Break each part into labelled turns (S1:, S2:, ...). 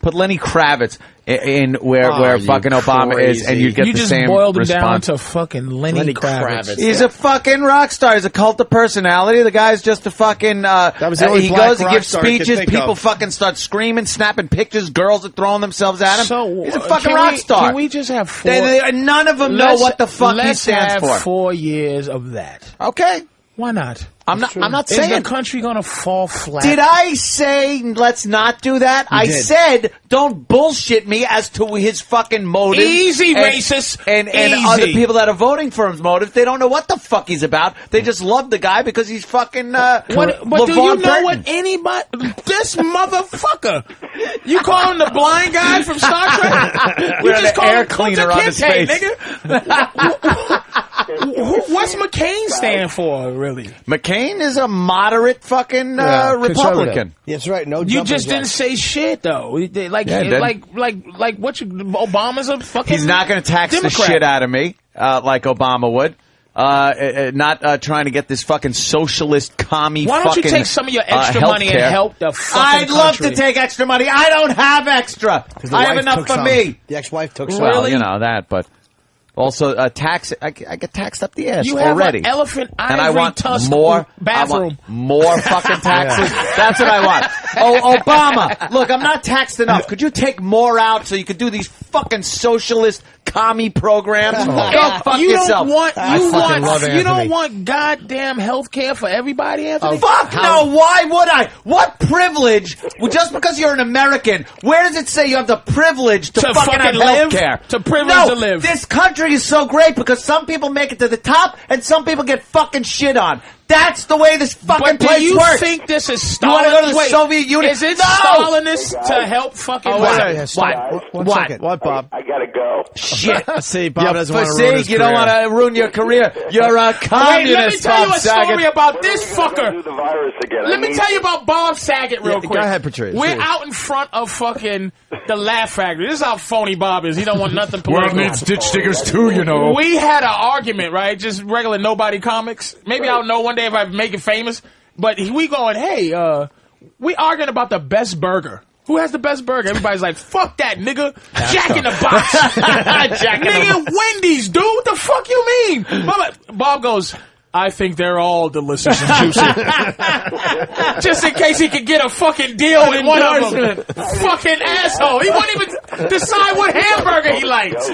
S1: Put Lenny Kravitz in where fucking Obama is, and you'd get the same response. You just
S2: boiled him down to fucking Lenny Kravitz.
S1: He's a fucking rock star. He's a cult of personality. The guy's just a fucking.
S3: That was the only
S1: he
S3: black
S1: goes, he
S3: rock
S1: gives
S3: star I could
S1: speeches.
S3: think
S1: People
S3: of.
S1: fucking start screaming, snapping pictures. Girls are throwing themselves at him.
S2: So,
S1: he's a fucking rock star.
S2: Can we just have 4?
S1: None of them know what the fuck he stands for.
S2: Let's have 4 years of that.
S1: Okay.
S2: Why not?
S1: I'm not saying.
S2: Is the country going to fall flat?
S1: Did I say let's not do that? I said don't bullshit me as to his fucking motive.
S2: Easy, racist.
S1: And other people that are voting for his motive, they don't know what the fuck he's about. They just love the guy because he's fucking.
S2: But do you know what anybody? This motherfucker. You call him the blind guy from Star Trek? You just call
S1: air cleaner on his face,
S2: nigga. What's McCain stand for, really?
S1: McCain is a moderate fucking Republican.
S3: That's right. No,
S2: you just didn't say shit though. Like what? Obama's a fucking.
S1: He's not going to tax
S2: Democrat.
S1: the shit out of me like Obama would. Not trying to get this fucking socialist commie.
S2: Why don't you take some of your extra money and help the fucking
S1: I'd love
S2: country?
S1: to take extra money. I don't have extra. I have enough for me.
S3: The ex-wife took some.
S1: Well, you know that, but. Also, tax. I get taxed up the ass
S2: you
S1: already.
S2: Have an elephant ivory
S1: and I want
S2: tusk
S1: more
S2: bathroom.
S1: I want more fucking taxes. That's what I want. Oh, Obama! Look, I'm not taxed enough. Could you take more out so you could do these fucking socialist commie programs? Go fuck yourself.
S2: You don't want goddamn health care for everybody, Anthony?
S1: Fuck no! Why would I? What privilege? Well, just because you're an American, where does it say you have the privilege to fucking have health care?
S2: To privilege to live.
S1: This country is so great because some people make it to the top and some people get fucking shit on. That's the way this fucking place works.
S2: Do you think this is Stalinist?
S1: You want to go to the Soviet Union?
S2: Is it Stalinist to help fucking...
S3: What, Bob?
S4: I gotta go.
S1: Shit.
S3: See, Bob doesn't want to ruin his
S1: you don't want to ruin your career. You're a communist,
S2: let me tell you a story about this fucker.
S4: Do the virus again.
S2: Let me tell you about Bob Saget real quick.
S3: Go ahead, Patrice.
S2: We're out in front of fucking the Laugh Factory. This is how phony Bob is. He don't want nothing political.
S1: World needs ditch diggers too, you know.
S2: We had an argument, right? Just regular nobody comics. Maybe I'll know one day if I make it famous. But we going, hey, we arguing about the best burger. Who has the best burger? Everybody's like, fuck that, nigga. Jack in the Box. Nigga, Wendy's, dude. What the fuck you mean? Bob goes, I think they're all delicious and juicy. Just in case he could get a fucking deal with one of them. Fucking asshole. He won't even decide what hamburger he likes.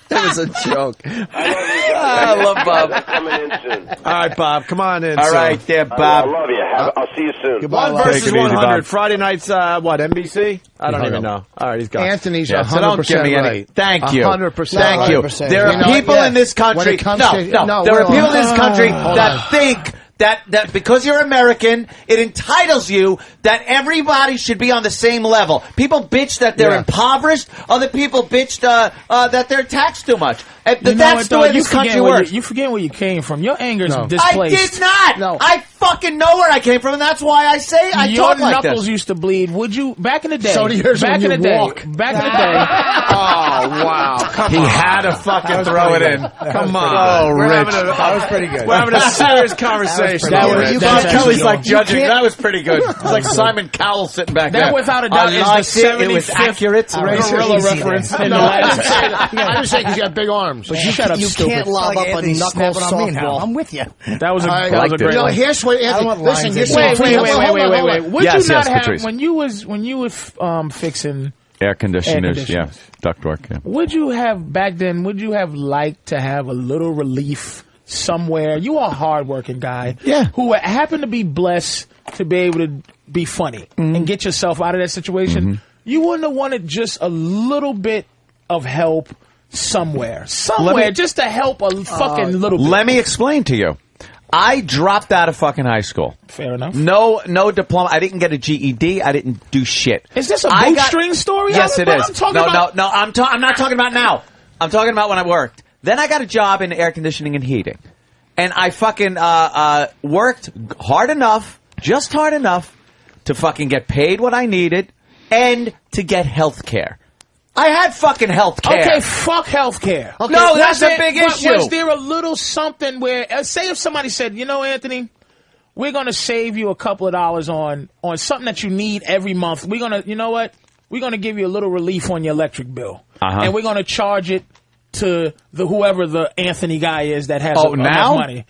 S3: That was a joke.
S1: I love Bob.
S4: Coming in soon.
S3: All right, Bob. Come on in.
S1: All right, there, Bob.
S4: I love you. I'll see you soon.
S3: Goodbye,
S4: Bob.
S3: versus
S1: Take it easy,
S3: 100.
S1: Bob.
S3: Friday nights, what, NBC? I don't even know. All right, he's gone.
S5: Anthony's
S1: Yeah,
S5: 100%
S1: so don't give me any.
S5: right.
S1: Thank you.
S5: 100%
S1: Thank you.
S5: 100%.
S1: There are
S5: You know,
S1: people in this
S5: when
S1: country.
S5: it comes
S1: No,
S5: to-
S1: there are people in this country
S5: Hold
S1: that
S5: on.
S1: think that because you're American, it entitles you that everybody should be on the same level. People bitch that they're impoverished. Other people bitch that they're taxed too much. That's the way this country works.
S2: You forget where you came from. Your anger's
S1: I
S2: displaced.
S1: did not.
S5: No.
S1: I fucking know where I came from, and that's why I say I
S2: Your
S1: talk like
S2: knuckles
S1: this.
S2: used to bleed. Would you back in the day?
S5: So do yours
S2: back
S5: when
S2: in
S5: you
S2: the
S5: walk.
S2: day. Back in the day.
S1: Oh wow! He had to fucking throw it in. Come on.
S3: Oh, Rich.
S5: That was pretty good.
S3: We're having a serious conversation.
S5: That was pretty
S3: here.
S5: good.
S1: Bob
S2: That's
S1: Kelly's
S2: actually
S1: like judging.
S5: can't-
S1: That was pretty good. It's like Simon Cowell sitting back there.
S2: That without a doubt
S1: I
S2: is the
S1: liked it. It was
S2: 75th
S1: accurate.
S2: gorilla
S5: Easy,
S2: reference.
S5: man.
S2: in
S5: No,
S2: the
S5: I
S2: last-
S5: didn't say that. I didn't say because you have big arms.
S2: But you shut up,
S5: You
S2: stupid.
S5: can't lob up a
S6: Anthony's
S5: knuckle
S6: snapping on me now.
S5: softball.
S6: I'm with you.
S2: That was a
S5: I
S2: that was a
S1: liked it.
S2: great
S5: No,
S2: one.
S5: here's what
S6: I don't
S5: Anthony.
S6: want
S5: Listen,
S6: lines
S5: you're
S6: in
S5: saying
S2: Wait. Would
S1: Yes,
S2: you not have
S1: Patrice.
S2: when you were fixing
S1: Air conditioners,
S2: Air
S1: yeah. Ductwork, yeah.
S2: Would you have back then? Would you have liked to have a little relief somewhere? You are a hardworking guy,
S1: Yeah.
S2: who happened to be blessed to be able to be funny and get yourself out of that situation. You wouldn't have wanted just a little bit of help somewhere, just to help a fucking little bit.
S1: Let me explain to you. I dropped out of fucking high school.
S2: Fair enough.
S1: No diploma. I didn't get a GED. I didn't do shit.
S2: Is this a bootstring story?
S1: Yes, it is.
S2: I'm talking
S1: No. I'm not talking about now. I'm talking about when I worked. Then I got a job in air conditioning and heating, and I fucking worked hard enough, just hard enough, to fucking get paid what I needed and to get health care. I had fucking health care.
S2: Okay, fuck health care.
S1: Okay, no, that's a big
S2: but
S1: issue.
S2: Was there a little something where, say if somebody said, you know, Anthony, we're going to save you a couple of dollars on something that you need every month. We're going to, you know what? we're going to give you a little relief on your electric bill.
S1: Uh-huh.
S2: And we're going to charge it to whoever the Anthony guy is that has enough money.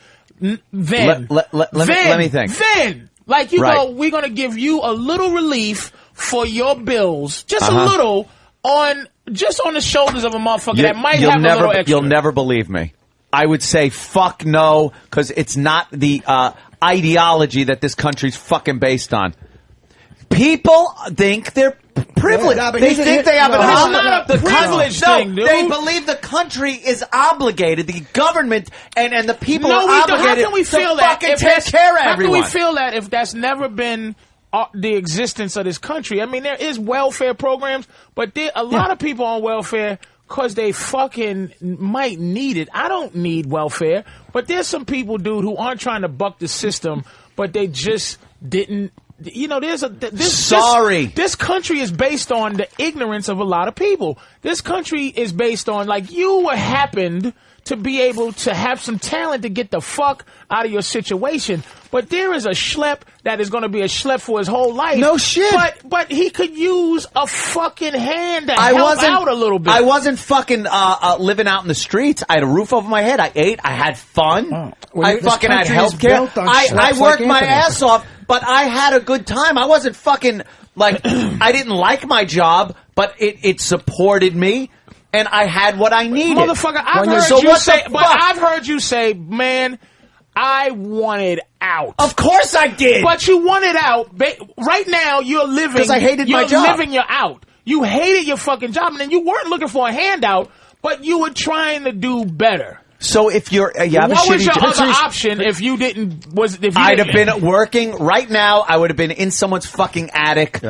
S2: Then.
S1: Let me think.
S2: Then. Like, you go, we're going to give you a little relief for your bills. Just a little on the shoulders of a motherfucker that might have a little extra.
S1: You'll never believe me. I would say fuck no, because it's not the ideology that this country's fucking based on. People think they're privileged.
S5: Yeah,
S1: they think they have
S2: it's not a privilege thing, dude.
S1: They believe the country is obligated, the government and the people are obligated
S2: how can we feel
S1: to
S2: that
S1: fucking take care of everyone.
S2: How can we feel that if that's never been the existence of this country? I mean, there is welfare programs, but a lot of people on welfare because they fucking might need it. I don't need welfare, but there's some people, dude, who aren't trying to buck the system, but they just didn't. You know, this country is based on the ignorance of a lot of people. This country is based on, like, you happened to be able to have some talent to get the fuck out of your situation. But there is a schlep that is going to be a schlep for his whole life.
S1: No shit.
S2: But he could use a fucking hand to help out a little bit.
S1: I wasn't fucking living out in the streets. I had a roof over my head. I ate. I had fun. I fucking had health care. I worked my ass off, but I had a good time. I wasn't fucking, like, I didn't like my job, but it supported me. And I had what I needed.
S2: Motherfucker, I've heard you say, man, I wanted out.
S1: Of course I did.
S2: But you wanted out. Right now, you're living.
S1: Because I hated my job.
S2: You're living your out. You hated your fucking job, and then you weren't looking for a handout, but you were trying to do better.
S1: So if you're,
S2: what was your other option if you didn't? I'd
S1: have been working right now. I would have been in someone's fucking attic,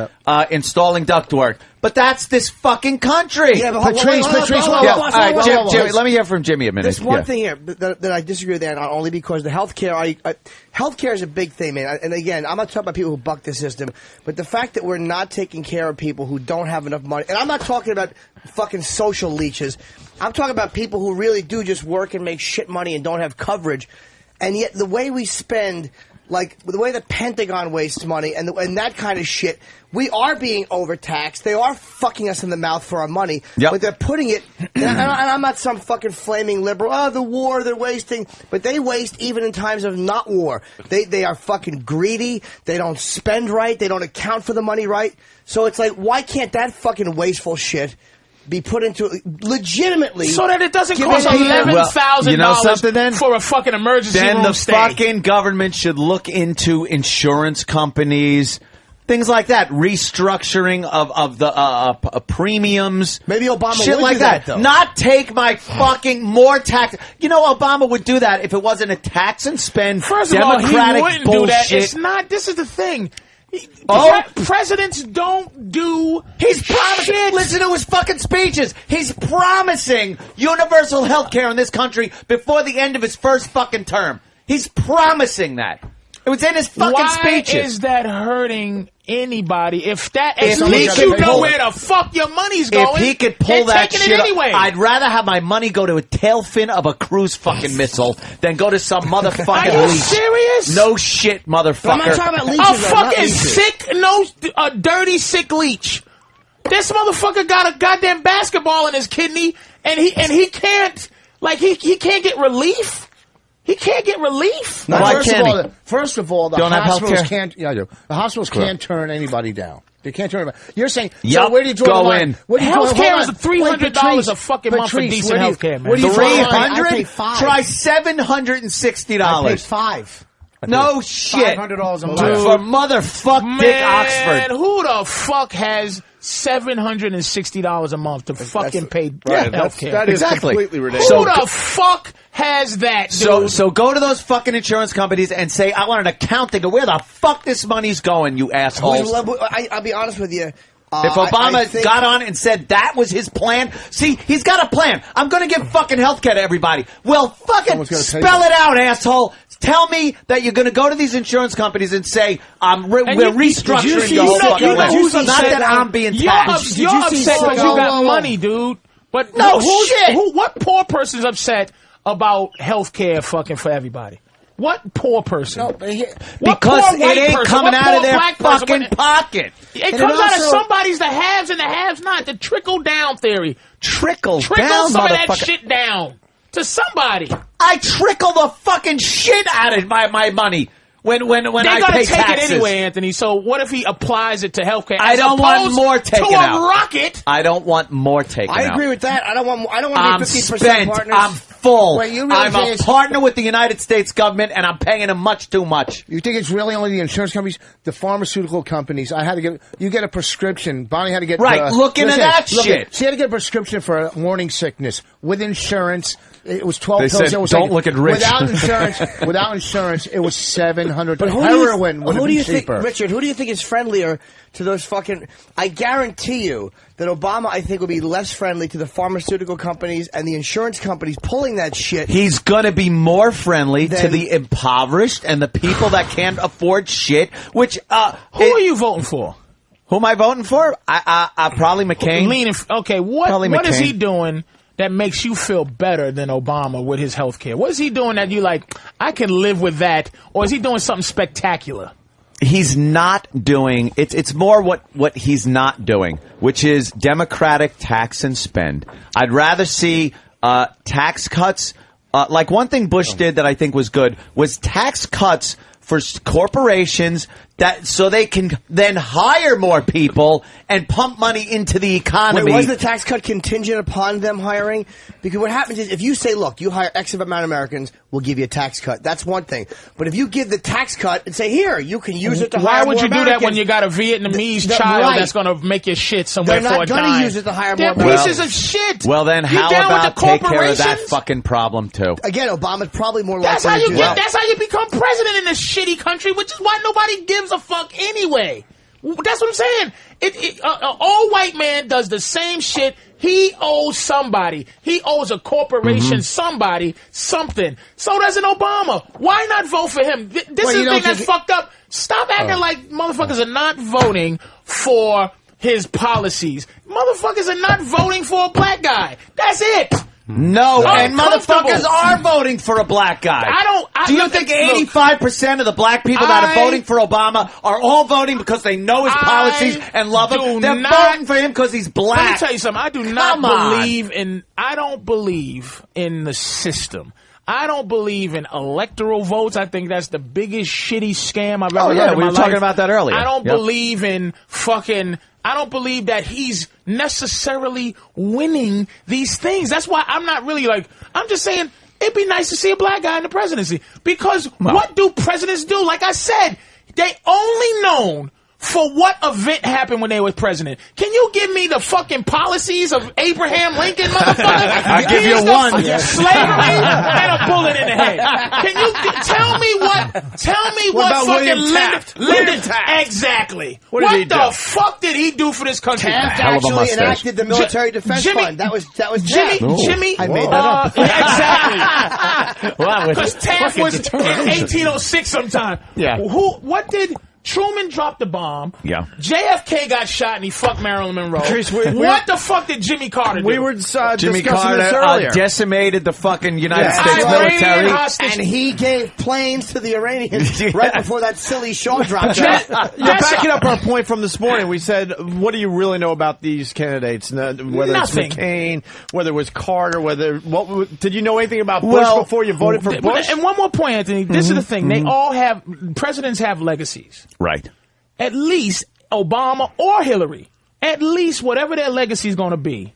S1: installing ductwork. But that's this fucking country.
S5: Yeah, but Patrice,
S1: all right, Jimmy, let me hear from Jimmy a minute.
S5: There's one thing here that I disagree with, not only because the healthcare, healthcare is a big thing, man. And again, I'm not talking about people who buck the system, but the fact that we're not taking care of people who don't have enough money, and I'm not talking about fucking social leeches. I'm talking about people who really do just work and make shit money and don't have coverage, and yet the way we spend. Like, the way the Pentagon wastes money and that kind of shit, we are being overtaxed. They are fucking us in the mouth for our money.
S1: Yep.
S5: But they're putting it, and I'm not some fucking flaming liberal, the war, they're wasting. But they waste even in times of not war. They are fucking greedy. They don't spend right. They don't account for the money right. So it's like, why can't that fucking wasteful shit be put into legitimately
S2: so that it doesn't cost $11,000 for a fucking emergency room
S1: the
S2: stay.
S1: Fucking government should look into insurance companies, things like that, restructuring of the premiums.
S5: Maybe Obama
S1: shit
S5: would
S1: like
S5: do that though.
S1: Not take my fucking more tax. You know, Obama would do that if it wasn't a tax and spend.
S2: First of
S1: Democratic
S2: all, he wouldn't
S1: bullshit.
S2: do that. It's not. This is the thing. Presidents don't do.
S1: He's promising. Listen to his fucking speeches. He's promising universal health care in this country before the end of his first fucking term. He's promising that. It was in his fucking speeches.
S2: Why is that hurting anybody? If you know where the fuck your money's going,
S1: if he could pull that shit
S2: anyway.
S1: I'd rather have my money go to a tail fin of a cruise fucking missile than go to some motherfucking
S2: Are you
S1: leech.
S2: serious?
S1: No shit, motherfucker.
S5: I'm not talking about leeches.
S2: A fucking sick, a dirty, sick leech. This motherfucker got a goddamn basketball in his kidney, and he can't, like, he can't get relief. He can't get relief.
S5: No,
S6: first of all, the hospitals can't. Yeah, I do. The hospitals can't turn anybody down. They can't turn anybody. You're saying, so where do you draw the line?
S2: Healthcare is $300 a fucking month for decent healthcare, man.
S1: $300? Try $760.
S6: I pay $5.
S1: No shit.
S6: $500 a month.
S1: For motherfuck Dick Oxford.
S2: Who the fuck has $760 a month to fucking pay healthcare?
S3: That is completely ridiculous.
S2: Who the fuck has that, dude?
S1: So go to those fucking insurance companies and say, I want an accounting of where the fuck this money's going, you assholes.
S5: I'll be honest with you.
S1: If Obama got on and said that was his plan, see, he's got a plan. I'm going to give fucking healthcare to everybody. Well, fucking spell it out, asshole. Tell me that you're going to go to these insurance companies and say, we're restructuring your whole fucking plan. Not that I'm being taxed.
S2: You're upset because you got money, dude. But
S1: no shit.
S2: What poor person's upset about healthcare fucking for everybody? What poor person?
S1: Because it ain't coming out of their fucking pocket.
S2: It comes out of somebody's, the haves and the haves not. The trickle down theory.
S1: Trickle
S2: some
S1: down,
S2: of that shit down to somebody.
S1: I trickle the fucking shit out of my money. When
S2: They're
S1: I
S2: gonna
S1: pay
S2: take
S1: taxes.
S2: it anyway, Anthony. So what if he applies it to healthcare?
S1: I don't want more taken
S2: to
S1: out.
S2: a rocket.
S1: I don't want more taken out.
S5: I agree with that. I don't want to
S1: I'm
S5: be 50%
S1: spent.
S5: partners.
S1: I'm full.
S6: Wait, you really
S1: I'm a
S6: think
S1: partner with the United States government, and I'm paying them much too much.
S6: You think it's really only the insurance companies, the pharmaceutical companies? You get a prescription. Bonnie had to get
S1: look into that shit.
S6: She had to get a prescription for morning sickness with insurance. It was 12
S1: They
S6: pills.
S1: said,
S6: It was
S1: don't look at Rich.
S6: Without insurance, it was $700.
S5: But
S6: Heroin would have been cheaper.
S5: Richard, who do you think is friendlier to those fucking... I guarantee you that Obama, I think, would be less friendly to the pharmaceutical companies and the insurance companies pulling that shit.
S1: He's going to be more friendly to the impoverished and the people that can't afford shit, which...
S2: Who are you voting for?
S1: Who am I voting for? I probably McCain.
S2: Okay, what is he doing that makes you feel better than Obama with his health care? What is he doing that you like, I can live with that? Or is he doing something spectacular?
S1: He's not doing, it's more what he's not doing, which is democratic tax and spend. I'd rather see tax cuts. Like one thing Bush did that I think was good was tax cuts for corporations so they can then hire more people and pump money into the economy.
S5: Wait, was the tax cut contingent upon them hiring? Because what happens is if you say, look, you hire X amount of Americans, we'll give you a tax cut. That's one thing. But if you give the tax cut and say, here, you can use it to hire more
S2: Why would you do that when you got a Vietnamese child that's going to make your shit somewhere for a dime?
S5: They're not going to use it to hire more
S2: They're pieces of shit.
S1: Well, then how about take care of that fucking problem, too?
S5: Again, Obama's probably more likely to do that.
S2: That's how you become president in this shitty country, which is why nobody gives a fuck anyway. That's what I'm saying. Old white man does the same shit. He owes somebody. He owes a corporation, somebody, something. So does an Obama. Why not vote for him? This is the thing that's fucked up. Stop acting like motherfuckers are not voting for his policies. Motherfuckers are not voting for a black guy. That's it.
S1: No, and motherfuckers are voting for a black guy. Do you think 85% of the black people that are voting for Obama are all voting because they know his policies and love him? They're voting for him because he's black.
S2: Let me tell you something. I don't believe in the system. I don't believe in electoral votes. I think that's the biggest shitty scam I've ever heard in my life.
S1: We were talking about that earlier.
S2: I don't believe in I don't believe that he's necessarily winning these things. That's why I'm not really I'm just saying it'd be nice to see a black guy in the presidency. Because what do presidents do? Like I said, they only known for what event happened when they were president. Can you give me the fucking policies of Abraham Lincoln, motherfucker?
S1: I'll give you one.
S2: Slavery and a bullet in the head. Can you tell me what fucking Lyndon Exactly. What the fuck did he do for this country?
S5: Taft actually enacted the military defense fund. That was
S2: Jimmy.
S5: I made that up.
S2: Exactly. Because Taft was in 1806 sometime.
S1: Yeah.
S2: What did Truman dropped the bomb.
S1: Yeah.
S2: JFK got shot and he fucked Marilyn Monroe.
S3: Patrice,
S2: what the fuck did Jimmy Carter do?
S3: We were
S1: Jimmy
S3: discussing
S1: Carter
S3: this earlier.
S1: decimated the fucking United States military.
S5: And he gave planes to the Iranians right before that silly Shaw dropped out.
S3: You're backing up our point from this morning. We said, what do you really know about these candidates? Whether
S2: Nothing.
S3: It's McCain, whether it was Carter, did you know anything about Bush before you voted for Bush?
S2: And one more point, Anthony. This is the thing. They all presidents have legacies.
S1: Right.
S2: At least Obama or Hillary, at least whatever their legacy is going to be,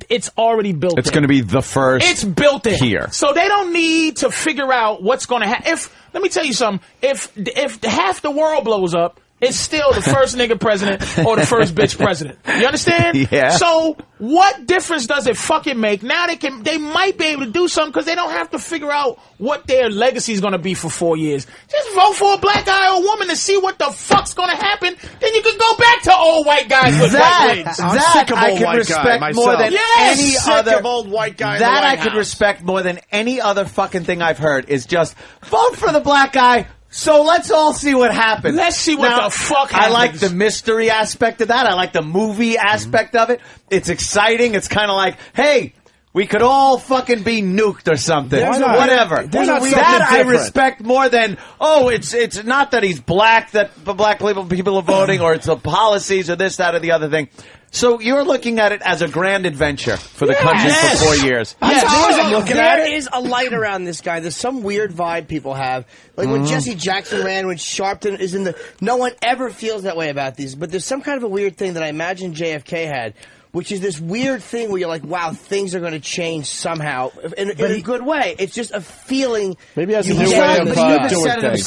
S2: it's already built in.
S1: It's going to be the first.
S2: It's built in.
S1: Here.
S2: So they don't need to figure out what's going to happen. Let me tell you something. If half the world blows up, it's still the first nigga president or the first bitch president. You understand?
S1: Yeah.
S2: So what difference does it fucking make? Now they might be able to do something because they don't have to figure out what their legacy is going to be for 4 years. Just vote for a black guy or woman to see what the fuck's going to happen. Then you can go back to old white guys with white wigs.
S3: I'm sick of
S1: I
S3: old
S1: can
S3: white
S1: respect
S3: guy
S1: more than any other
S3: of old white guy.
S1: That I can respect more than any other fucking thing I've heard is just vote for the black guy. So let's all see what happens.
S2: Let's see what the fuck happens.
S1: I like the mystery aspect of that. I like the movie aspect of it. It's exciting. It's kind of like, hey, we could all fucking be nuked or something. Whatever.
S3: That
S1: I respect more than, it's not that he's black, that the black people are voting, or it's the policies or this, that, or the other thing. So you're looking at it as a grand adventure for the country for 4 years.
S5: There is a light around this guy. There's some weird vibe people have. Like when Jesse Jackson ran, when Sharpton is in the... No one ever feels that way about these. But there's some kind of a weird thing that I imagine JFK had, which is this weird thing where you're like, wow, things are going to change somehow in a good way. It's just a feeling.
S3: Maybe that's a new way of doing things.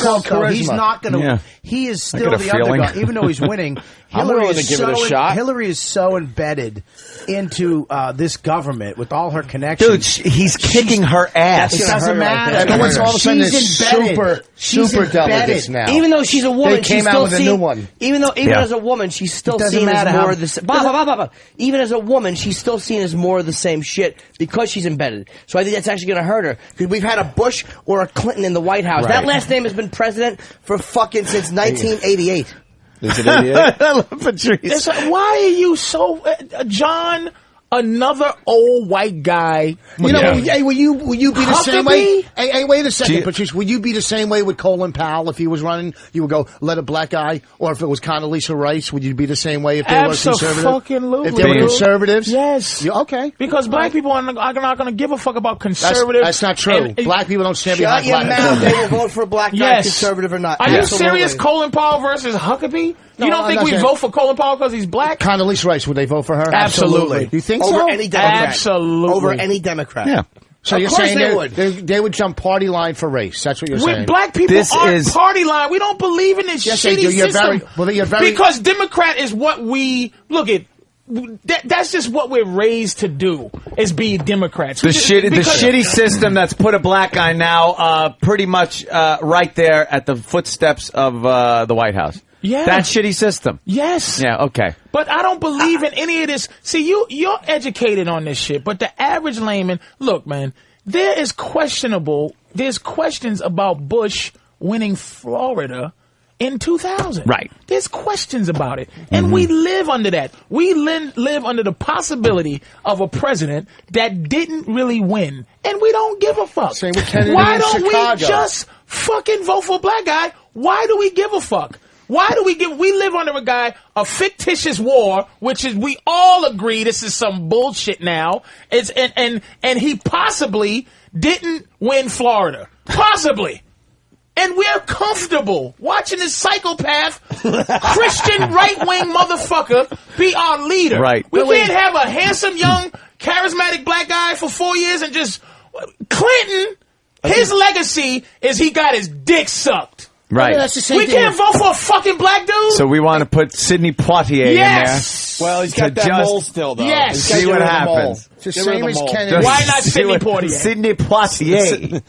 S7: He's not going to. Yeah. He is still the underdog, even though he's winning.
S3: I'm willing to give it a shot.
S7: Hillary is so embedded into this government with all her connections.
S1: Dude, he's kicking her ass.
S7: It doesn't matter.
S6: Everyone's all of a sudden super delegates now.
S5: Even though she's a woman,
S6: they came out with a new one.
S5: Even as a woman, she's still seen as more of the same. Even as a woman, she's still seen as more of the same shit because she's embedded. So I think that's actually going to hurt her because we've had a Bush or a Clinton in the White House. Right. That last name has been president for fucking since 1988.
S3: Is it 88? I
S1: love Patrice.
S2: Why are you so, John? Another old white guy.
S6: You know, hey, will you be the same way? Hey, wait a second, Patrice. Would you be the same way with Colin Powell if he was running? You would go, let a black guy, or if it was Condoleezza Rice, would you be the same way if they were conservative?
S2: Absolutely.
S6: If they were conservatives?
S2: Yes.
S6: Okay.
S2: Because black people are not going to give a fuck about conservative.
S6: That's not true. Black people don't stand behind black people.
S5: Shut your mouth. They will vote for a black guy, conservative or not.
S2: Are you serious? Colin Powell versus Huckabee? You don't think we vote for Colin Powell because he's black?
S6: Condoleezza Rice, would they vote for her?
S2: Absolutely.
S6: You think
S5: Over
S6: so?
S5: any Democrat.
S2: Absolutely.
S5: Over any Democrat.
S1: Yeah.
S6: So you're saying they would jump party line for race. That's what you're saying.
S2: Black people aren't party line. We don't believe in this shitty system. Because Democrat is what we... Look at... That's just what we're raised to do, is be Democrats.
S1: The shitty system that's put a black guy now pretty much right there at the footsteps of the White House.
S2: Yeah.
S1: That shitty system.
S2: Yes.
S1: Yeah, okay.
S2: But I don't believe in any of this. See, you're educated on this shit, but the average layman, look, man, there's questions about Bush winning Florida in 2000.
S1: Right.
S2: There's questions about it. And we live under that. We live under the possibility of a president that didn't really win. And we don't give a fuck.
S6: Same with Kennedy
S2: Why
S6: in
S2: don't
S6: Chicago.
S2: we just fucking vote for a black guy? Why do we give a fuck? Why do we live under a fictitious war, which is, we all agree this is some bullshit now. And he possibly didn't win Florida. Possibly. And we're comfortable watching this psychopath, Christian right-wing motherfucker be our leader.
S1: Right.
S2: We can't have a handsome, young, charismatic black guy for 4 years and just... Clinton, his legacy is he got his dick sucked.
S1: Right.
S6: I mean, that's the same
S2: we
S6: thing.
S2: Can't vote for a fucking black dude?
S1: So we want to put Sidney Poitier in there.
S3: Well, he's got that mole still, though.
S2: Yes.
S1: See what happens.
S6: It's the same as Kennedy.
S2: Why not Sidney Poitier?
S1: Sidney Poitier.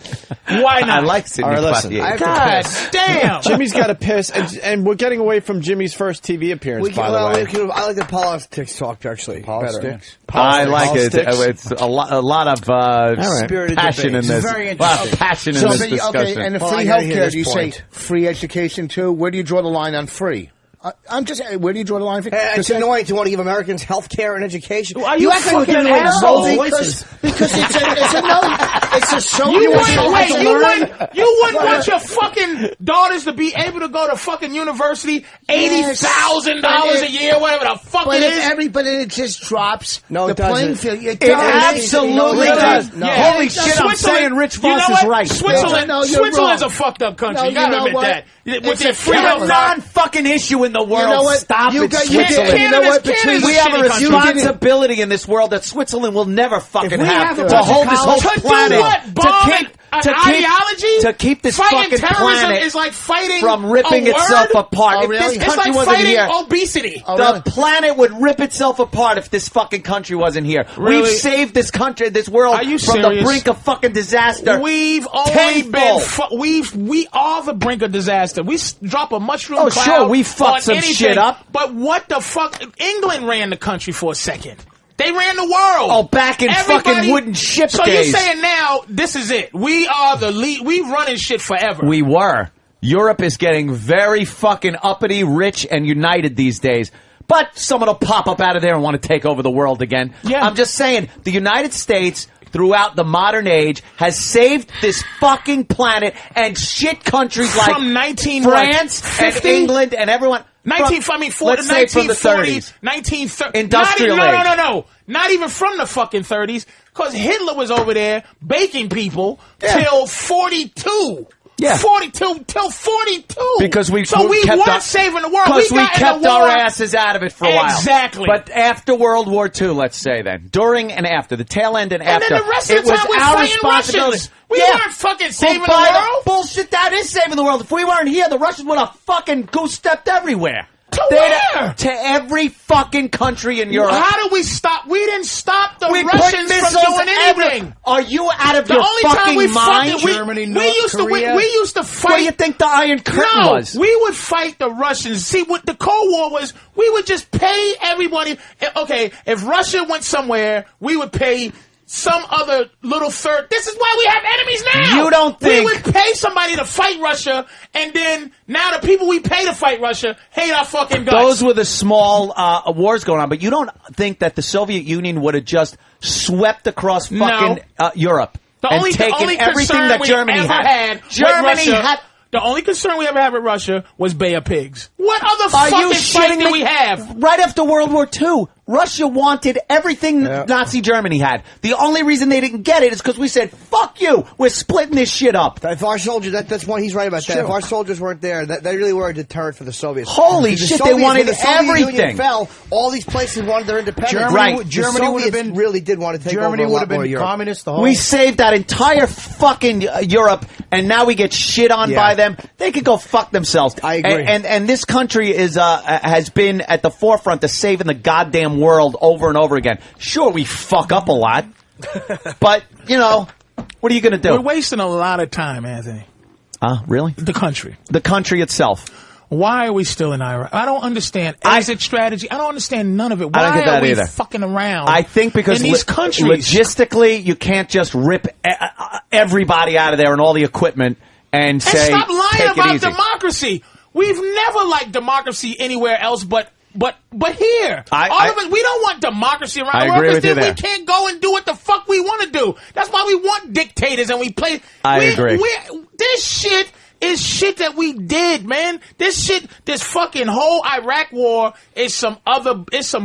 S2: Why not?
S1: I like Sidney Poitier.
S2: God damn.
S3: Jimmy's got to piss, and we're getting away from Jimmy's first TV appearance, by the way.
S5: I like the politics talk, actually.
S6: Politics?
S1: I like it. It's a lot of passion in this.
S5: Very
S1: A lot of passion in this discussion.
S6: Okay, and the free healthcare, do you say free education too? Where do you draw the line on free? I'm just saying, where do you draw the line?
S5: It's annoying to want to give Americans health care and education.
S2: Are you fucking an asshole?
S6: Because it's a social...
S2: You wouldn't want your fucking daughters to be able to go to fucking university, $80,000 a year, whatever the fuck it is.
S6: Everybody, it just drops
S5: No, it
S6: the playing
S5: doesn't.
S6: field.
S1: It absolutely does.
S5: No.
S1: Holy shit, I'm saying Rich Voss is right.
S2: Switzerland's a fucked up country. You gotta admit that. With their freedom,
S1: a non-fucking issue in the world.
S6: You know what?
S1: Stop it,
S6: Switzerland.
S1: You know what? We have a
S2: shitty
S1: responsibility in this world that Switzerland will never fucking
S5: we
S1: have
S5: have
S1: to
S5: a
S1: hold this whole
S2: to
S1: planet.
S2: do what? Bomb ideology?
S1: To keep this
S2: fighting
S1: fucking
S2: terrorism
S1: planet
S2: is like fighting
S1: from ripping itself apart.
S6: Oh,
S1: If
S6: really?
S1: this
S2: It's
S1: country
S2: like
S1: wasn't
S2: fighting
S1: here,
S2: obesity.
S1: the planet would rip itself apart if this fucking country wasn't here.
S2: Really?
S1: We've saved this country, this world
S2: Are you
S1: from the
S2: serious?
S1: brink of fucking disaster.
S2: We've only been we are the brink of disaster. We drop a mushroom cloud.
S1: Sure, we fucked
S2: on
S1: some
S2: anything,
S1: shit up.
S2: But what the fuck? England ran the country for a second. They ran the world.
S1: Oh, back in fucking wooden ship
S2: so
S1: days.
S2: you're saying now this is it? We are the lead. We running shit forever.
S1: We were. Europe is getting very fucking uppity, rich, and united these days. But someone will pop up out of there and want to take over the world again.
S2: Yeah.
S1: I'm just saying, the United States, throughout the modern age, has saved this fucking planet and shit countries like
S2: From 19
S1: France and
S2: 50?
S1: England and everyone.
S2: Let's say from the 30s. 1930s.
S1: Industrial age.
S2: No. Not even from the fucking 30s. Because Hitler was over there baking people till 42.
S1: Yeah.
S2: 42 till 42.
S1: Because we
S2: weren't
S1: kept
S2: saving the world.
S1: Because we kept our asses out of it for a while.
S2: Exactly.
S1: But after World War II, let's say then, during and after, the tail end and after,
S2: then the rest of the time we're fighting Russians. We weren't fucking saving the world.
S1: Bullshit, that is saving the world. If we weren't here, the Russians would have fucking goose-stepped everywhere.
S2: To where?
S1: To every fucking country in Europe.
S2: How did we stop? We didn't stop the
S1: we
S2: Russians from doing anything.
S1: Are you out of your fucking mind?
S6: Germany, North Korea.
S2: We used to fight.
S1: What do you think the Iron Curtain was?
S2: We would fight the Russians. See, what the Cold War was, we would just pay everybody. Okay, if Russia went somewhere, we would pay some other little third. This is why we have enemies now.
S1: You don't think...
S2: We would pay somebody to fight Russia, and then now the people we pay to fight Russia hate our fucking guts.
S1: Those were the small wars going on, but you don't think that the Soviet Union would have just swept across fucking Europe and taken everything that Germany had?
S2: Germany had... The only concern we ever had with Russia was Bay of Pigs. What other fucking fight did we have?
S1: Right after World War II, Russia wanted everything Nazi Germany had. The only reason they didn't get it is because we said, fuck you, we're splitting this shit up.
S5: If our soldiers, that's why he's right about that. If our soldiers weren't there, they really were a deterrent for the Soviets.
S1: Holy shit, they wanted everything.
S5: When the Union fell, all these places wanted their independence.
S6: Germany would have been
S5: really did want to take
S6: Germany
S5: over a lot
S6: would have been
S5: more
S6: communist. The whole
S1: We saved that entire fucking Europe, and now we get shit on by them. They could go fuck themselves.
S5: I agree.
S1: And this country is has been at the forefront of saving the goddamn world over and over again. Sure, we fuck up a lot, but you know, what are you going to do?
S2: We're wasting a lot of time, Anthony.
S1: Really?
S2: The country
S1: itself.
S2: Why are we still in Iraq? I don't understand exit strategy. I don't understand none of it. Why
S1: I don't get that
S2: are we
S1: either.
S2: fucking around?
S1: I think because
S2: in these countries,
S1: logistically, you can't just rip everybody out of there and all the equipment and say,
S2: stop lying
S1: take
S2: about
S1: it easy.
S2: democracy. We've never liked democracy anywhere else but here. All of us, we don't want democracy around the world because then we can't go and do what the fuck we want to do. That's why we want dictators and we play.
S1: I agree.
S2: This shit is shit that we did, man. This fucking whole Iraq war is some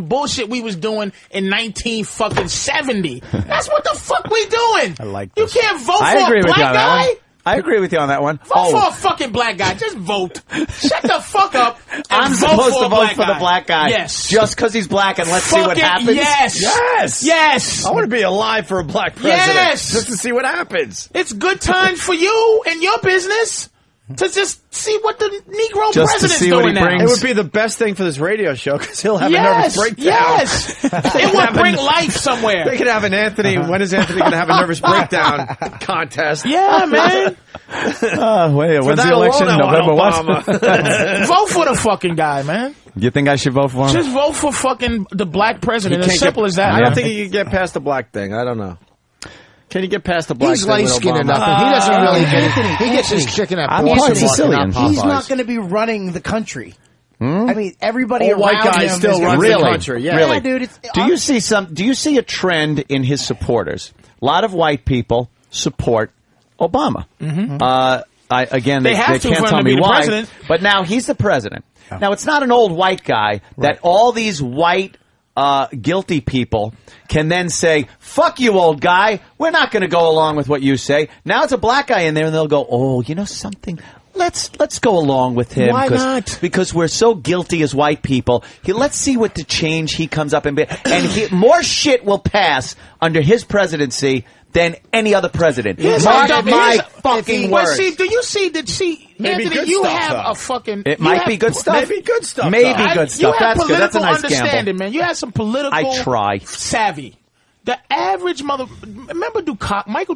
S2: bullshit we was doing in 1970. That's what the fuck we doing.
S1: I like
S2: this. You can't vote for a black guy.
S1: I agree with you on that one.
S2: Vote for a fucking black guy. Just vote. Shut the fuck up.
S1: I'm supposed to vote for the black guy.
S2: Yes.
S1: Just because he's black and let's see what happens?
S2: Yes.
S3: I want to be alive for a black president.
S2: Yes.
S3: Just to see what happens.
S2: It's good time for you and your business to just see what the Negro president's doing now.
S3: It would be the best thing for this radio show because he'll have a nervous breakdown.
S2: Yes. It would bring life somewhere.
S3: They could have an Anthony. When is Anthony going to have a nervous breakdown contest?
S2: Yeah, man.
S1: When's the election? November what?
S2: Vote for the fucking guy, man.
S1: You think I should vote for him?
S2: Just vote for fucking the black president. As simple as that.
S3: I don't think you can get past the black thing. I don't know. Can you get past the black
S6: He's
S3: thing?
S6: light-skinned enough. He doesn't really get it. He gets his chicken at Boston.
S7: He's not going to be running the country. I mean, everybody around
S3: white guy
S7: him
S3: still runs the country. Yeah,
S1: really.
S7: Dude.
S1: Do you see a trend in his supporters? A lot of white people support Obama. Again, they can't tell me why. But now he's the president. Now it's not an old white guy that all these white guilty people can then say, fuck you, old guy, we're not going to go along with what you say. Now it's a black guy in there and they'll go, oh, you know something, let's go along with him.
S2: Why not?
S1: Because we're so guilty as white people. Let's see what the change he comes up and more shit will pass under his presidency than any other president. Mark my fucking words.
S2: Anthony, you have a fucking...
S1: It might be good stuff.
S3: Maybe good stuff.
S1: Maybe good stuff. That's good. That's a nice
S2: understanding,
S1: gamble.
S2: man. You have some political savvy. The average remember Michael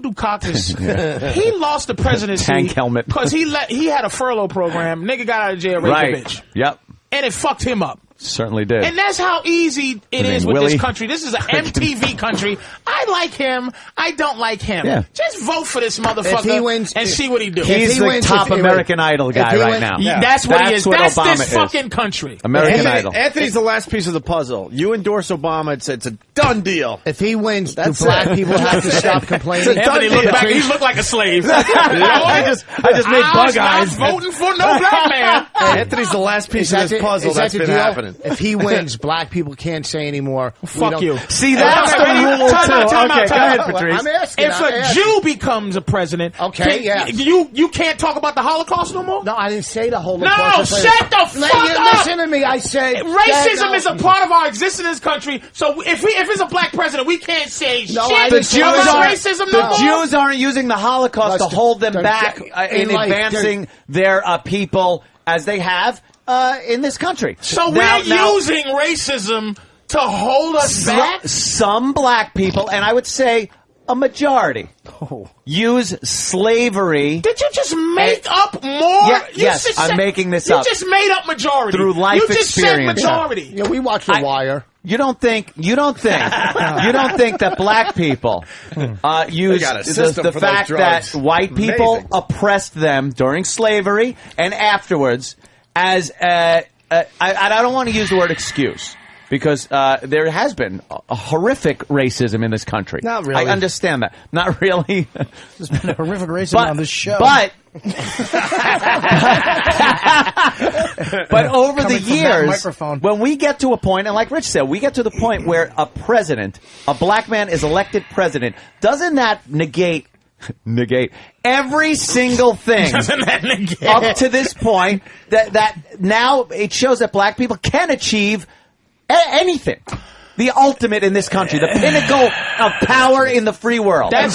S2: Dukakis, he lost the presidency.
S1: Tank helmet.
S2: Because he had a furlough program. Nigga got out of jail, raped a bitch.
S1: Yep.
S2: And it fucked him up.
S1: Certainly did.
S2: And that's how easy it is with
S1: Willie?
S2: this country. This is an MTV country. I like him. I don't like him.
S1: Yeah.
S2: Just vote for this motherfucker
S6: If he wins,
S2: and see what he do.
S1: He's the top American Idol guy right now.
S2: Yeah. That's what he is.
S1: what
S2: That's
S1: Obama
S2: this
S1: is.
S2: fucking country.
S1: American Idol.
S3: Anthony's the last piece of the puzzle. You endorse Obama, it's a done deal.
S6: If he wins,
S3: That's
S6: do black
S3: it.
S6: people have to stop complaining?
S2: Anthony looked back. He looked like a slave.
S3: I just made bug eyes.
S2: I'm voting for no black man.
S3: Anthony's the last piece of this puzzle that's been happening.
S6: If he wins, black people can't say anymore.
S2: Fuck you.
S1: See, that's the rule,
S2: Time out,
S1: too.
S2: time out,
S1: Okay, go
S2: time
S1: ahead,
S2: out.
S1: Patrice.
S6: I'm asking.
S2: If a Jew becomes a president,
S6: Okay, yes.
S2: you can't talk about the Holocaust no more?
S6: No, I didn't say the whole.
S2: No, shut the fuck up!
S6: Listen to me. I said
S2: racism is a part of our existence in this country. So if it's a black president, we can't say shit about racism no more.
S1: The Jews aren't using the Holocaust to hold them back in advancing their people as they have in this country.
S2: So we're using racism to hold us back?
S1: Some black people, and I would say a majority, use slavery.
S2: Did you just make up more?
S1: Yes, I'm making this up.
S2: You just made up majority.
S1: Through life
S2: you just
S1: experience.
S2: said majority.
S6: Yeah, we watch The Wire.
S1: You don't think that black people use the fact that white people oppressed them during slavery and afterwards as I don't want to use the word excuse. Because there has been a horrific racism in this country.
S5: Not really.
S1: I understand that. Not really.
S7: There's been a horrific racism on this show.
S1: But over the years, when we get to a point, and like Rich said, we get to the point where a black man is elected president, doesn't that negate every single thing up to this point that now it shows that black people can achieve anything. The ultimate in this country, the pinnacle of power in the free world.
S2: That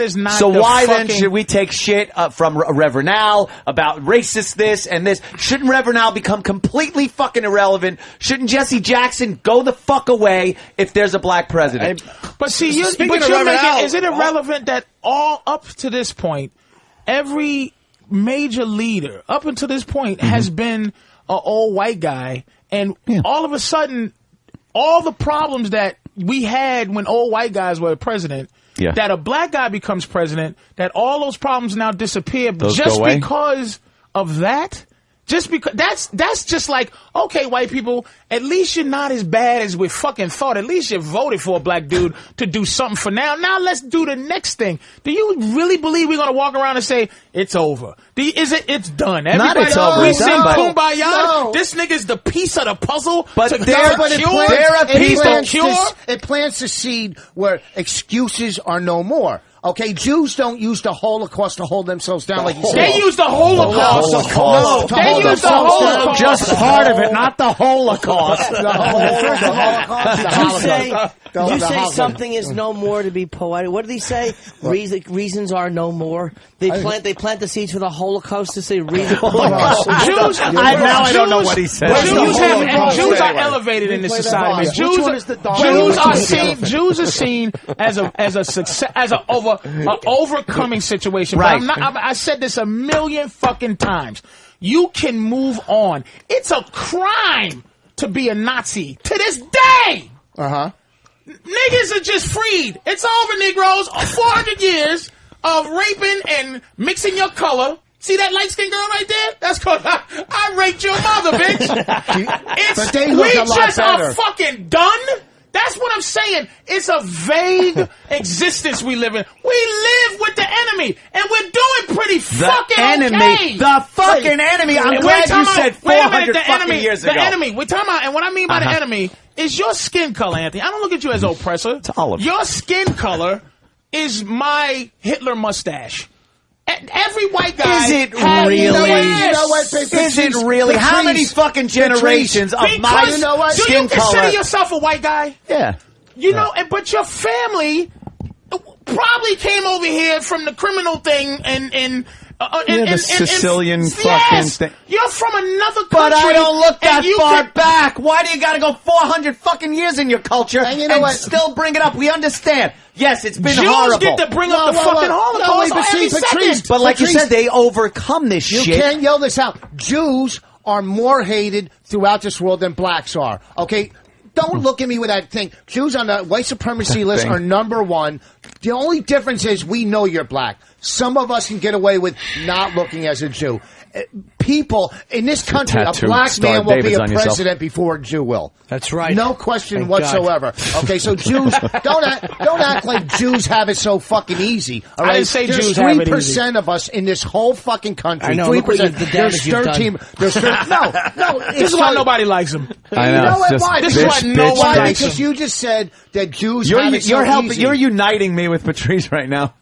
S2: is not.
S1: So why then should we take shit from Reverend Al about racist this and this? Shouldn't Reverend Al become completely fucking irrelevant? Shouldn't Jesse Jackson go the fuck away if there's a black president?
S2: But see, is it irrelevant that all up to this point, every major leader up until this point has been an old white guy, and all of a sudden, all the problems that we had when old white guys were president, that a black guy becomes president, that all those problems now disappear just because of that? Just because that's just like, okay, white people, at least you're not as bad as we fucking thought. At least you voted for a black dude to do something for now. Now let's do the next thing. Do you really believe we're gonna walk around and say it's over? It's done? Everybody,
S1: it's over.
S2: We sing
S1: done,
S2: kumbaya.
S6: No.
S2: This nigga's the piece of the puzzle.
S1: But there are people.
S6: It plants the seed where excuses are no more. Okay, Jews don't use the Holocaust to hold themselves down like you said.
S2: They use the Holocaust.
S6: No,
S2: they use the Holocaust.
S1: Just part of it, not the Holocaust.
S5: Did you say something is no more to be poetic? What did he say? Reasons are no more. They plant the seeds for the Holocaust to say reasons.
S2: Jews.
S1: I don't know what he said.
S2: Jews are elevated in this society. Jews are seen as a success, as an overcoming situation.
S1: Right.
S2: But I said this a million fucking times. You can move on. It's a crime to be a Nazi to this day. Niggas are just freed. It's over, Negroes. 400 years of raping and mixing your color. See that light-skinned girl right there? That's called I raped your mother, bitch. We just are fucking done. That's what I'm saying. It's a vague existence we live in. We live with the enemy, and we're doing pretty fucking okay.
S1: The fucking enemy. I'm glad you said 400 fucking years ago.
S2: The enemy. We're talking about, and what I mean by the enemy is your skin color, Anthony. I don't look at you as oppressor.
S1: It's olive.
S2: Your skin color is my Hitler mustache. Every white guy.
S1: Is it really?
S6: You know what,
S1: is it really? How many fucking generations of my skin color?
S2: Do you consider yourself a white guy?
S1: Yeah.
S2: You know, but your family probably came over here from the criminal thing and
S1: the Sicilian fucking thing.
S2: You're from another country.
S1: But I don't look that far back. Why do you gotta go 400 fucking years in your culture and still bring it up? We understand. Yes, it's been horrible.
S2: Jews get to bring up the fucking Holocaust every second.
S1: But like you said, they overcome this shit.
S6: You can't yell this out. Jews are more hated throughout this world than blacks are. Okay? Don't look at me with that thing. Jews on the white supremacy list are number one. The only difference is we know you're black. Some of us can get away with not looking as a Jew. People in this country, a black man will be a president before a Jew will.
S5: That's right.
S6: No question whatsoever. Okay, so Jews, don't act like Jews have it so fucking easy. All right?
S2: I didn't say
S6: There's
S2: Jews have it easy.
S6: 3% of us in this whole fucking country.
S5: I know.
S6: 3%. There's 13. No.
S2: This is why nobody likes him.
S1: I know.
S6: You know what? Why?
S2: This is why no one likes
S6: Because
S2: him.
S6: you just said that Jews have it so easy.
S1: You're uniting me with Patrice right now.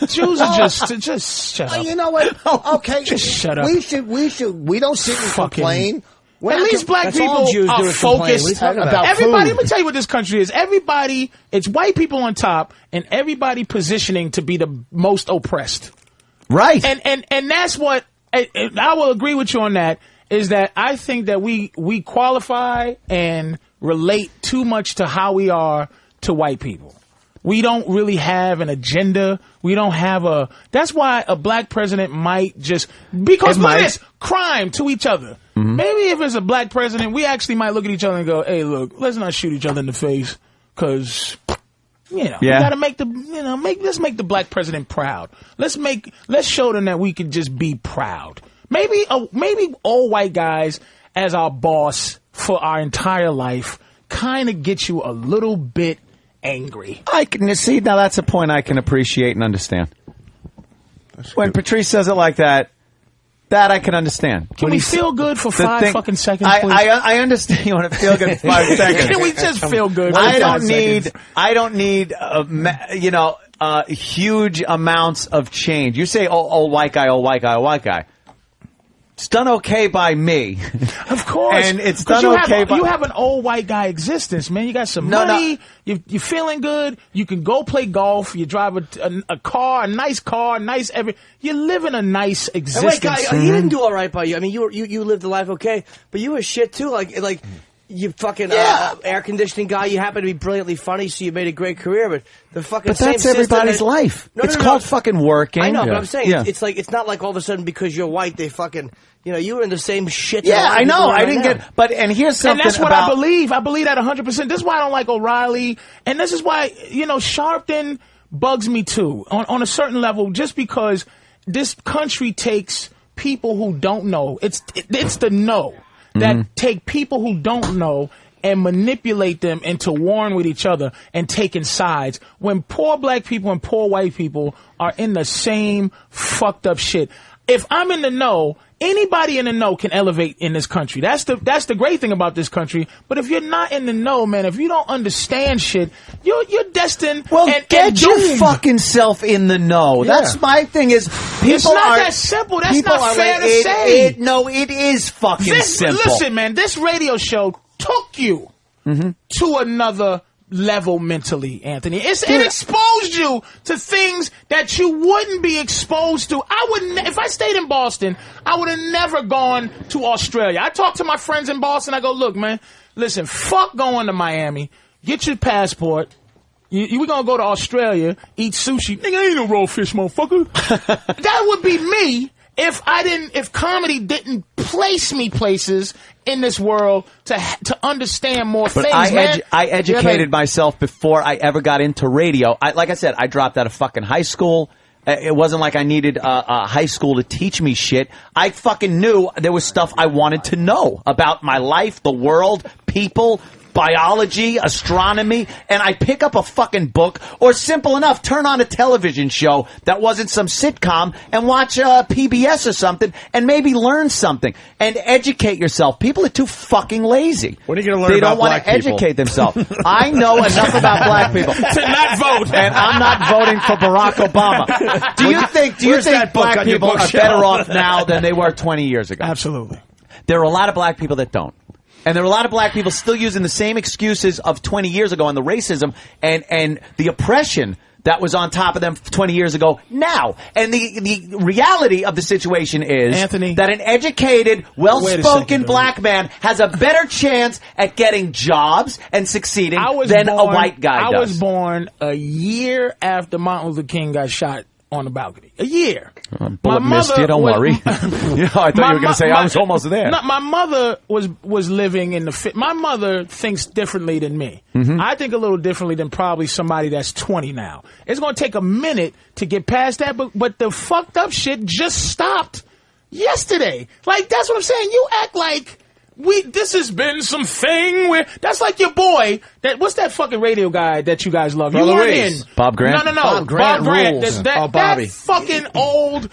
S2: Jews are just shut up.
S6: You know what? Okay,
S2: Just shut up.
S6: We don't sit and complain.
S2: At least black people are focused.
S6: About
S2: everybody,
S6: food.
S2: let me tell you what this country is. Everybody, it's white people on top, and everybody positioning to be the most oppressed.
S1: Right.
S2: And that's what, and I will agree with you on that, is that I think that we qualify and relate too much to how we are to white people. We don't really have an agenda. We don't have that's why a black president might just, because look at this, crime to each other. Mm-hmm. Maybe if it's a black president, we actually might look at each other and go, hey, look, let's not shoot each other in the face, because, we gotta make let's make the black president proud. Let's show them that we can just be proud. Maybe all white guys as our boss for our entire life kind of get you a little bit angry.
S1: I can see, now that's a point I can appreciate and understand. When Patrice says it like that I can understand.
S2: Can we feel good for 5 fucking seconds, please?
S1: I understand you want to feel good for 5 seconds.
S2: Can we just feel good?
S1: I don't need huge amounts of change. You say old white guy. It's done okay by me.
S2: Of course.
S1: And it's done okay by...
S2: You have an old white guy existence, man. You got some money. No. You're feeling good. You can go play golf. You drive a car, a nice car, you're living a nice existence.
S5: And wait, guy, he didn't do all right by you. I mean, you lived the life okay, but you were shit too. Like you fucking air conditioning guy. You happen to be brilliantly funny, so you made a great career. But the fucking
S1: that's everybody's life. It's called fucking working.
S5: I know, but I'm saying it's not like all of a sudden because you're white they fucking. You were in the same shit.
S1: Yeah, I know. I didn't get. But and here's something.
S2: And that's what I believe. I believe that 100%. This is why I don't like O'Reilly, and this is why Sharpton bugs me too on a certain level. Just because this country takes people who don't know. It's the know that take people who don't know and manipulate them into warring with each other and taking sides when poor black people and poor white people are in the same fucked up shit. If I'm in the know, anybody in the know can elevate in this country. That's the great thing about this country. But if you're not in the know, man, if you don't understand shit, you're destined.
S1: Well, get your fucking self in the know. Yeah. That's my thing. Is people
S2: it's not that simple. That's not fair to say.
S1: No, it is fucking simple.
S2: Listen, man, this radio show took you to another level mentally, Anthony. It exposed you to things that you wouldn't be exposed to. If I stayed in Boston, I would have never gone to Australia. I talk to my friends in Boston. I go, look, man, listen, fuck going to Miami. Get your passport. We're going to go to Australia, eat sushi. Nigga, ain't no raw fish, motherfucker. That would be me if comedy didn't place me places in this world to understand more things, man.
S1: I educated myself before I ever got into radio. Like I said, I dropped out of fucking high school. It wasn't like I needed a high school to teach me shit. I fucking knew there was stuff I wanted to know about my life, the world, people, biology, astronomy, and I pick up a fucking book, or simple enough, turn on a television show that wasn't some sitcom and watch PBS or something and maybe learn something and educate yourself. People are too fucking lazy.
S3: What are you going to learn about black people?
S1: They don't want to educate themselves. I know enough about black people
S2: to not vote,
S1: and I'm not voting for Barack Obama. Do you think black people are better off now than they were 20 years ago?
S2: Absolutely.
S1: There are a lot of black people that don't. And there are a lot of black people still using the same excuses of 20 years ago and the racism and the oppression that was on top of them 20 years ago now. And the reality of the situation is,
S2: Anthony,
S1: that an educated, well-spoken black man has a better chance at getting jobs and succeeding than a white guy does.
S2: I was born a year after Martin Luther King got shot on the balcony. A year.
S1: Bullet missed you, don't worry. I thought you were going to say I was almost there.
S2: No, my mother was living in the... My mother thinks differently than me. I think a little differently than probably somebody that's 20 now. It's going to take a minute to get past that, but the fucked up shit just stopped yesterday. Like, that's what I'm saying. You act like... this has been some thing where that's like your boy. What's that fucking radio guy that you guys love? You weren't in
S1: Bob Grant.
S2: No.
S7: Bob Grant rules.
S2: That fucking old.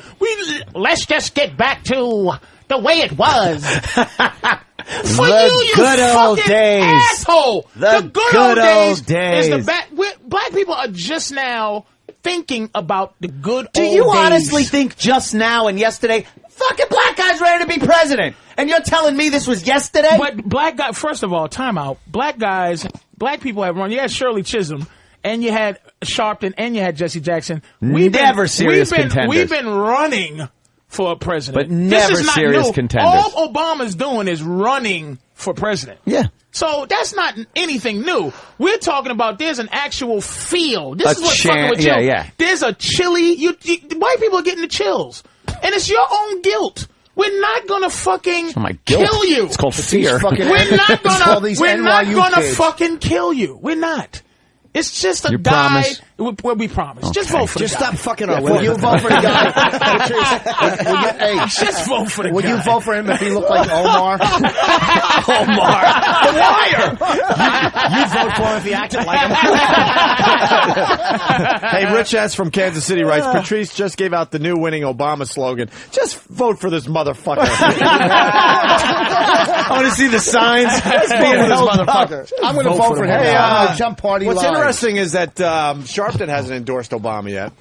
S2: Let's just get back to the way it was. For you
S1: good old
S2: fucking
S1: days.
S2: asshole.
S1: The
S2: good old days. Is black people are just now thinking about the good old days.
S1: Do you honestly think just now and yesterday? Fucking black guy's ready to be president. And you're telling me this was yesterday?
S2: But black guy, first of all, time out. Black people have run. You had Shirley Chisholm, and you had Sharpton, and you had Jesse Jackson.
S1: Never serious contenders.
S2: We've been running for a president.
S1: But never
S2: this is not
S1: serious
S2: new.
S1: contenders.
S2: All Obama's doing is running for president.
S1: Yeah.
S2: So that's not anything new. We're talking about there's an actual feel. This is what's fucking with you.
S1: Yeah.
S2: There's a chilly. White people are getting the chills. And it's your own guilt. We're not gonna fucking kill you.
S1: It's called fear.
S2: We're not gonna fucking kill you. We're not. It's just a guy. We promise. Okay. Just vote for the guy.
S5: Just stop fucking our Will you vote for the guy?
S2: Just vote for the guy.
S6: Would you vote for him if he looked like Omar?
S2: Omar, the liar.
S7: You vote for him if he acted like him.
S3: Hey, Rich S. from Kansas City writes, Patrice just gave out the new winning Obama slogan. Just vote for this motherfucker.
S1: I want to see the signs.
S6: Just vote for this motherfucker. I'm going to vote for him. I'm going to jump party
S3: What's
S6: live.
S3: interesting is that Sharpton hasn't endorsed Obama yet.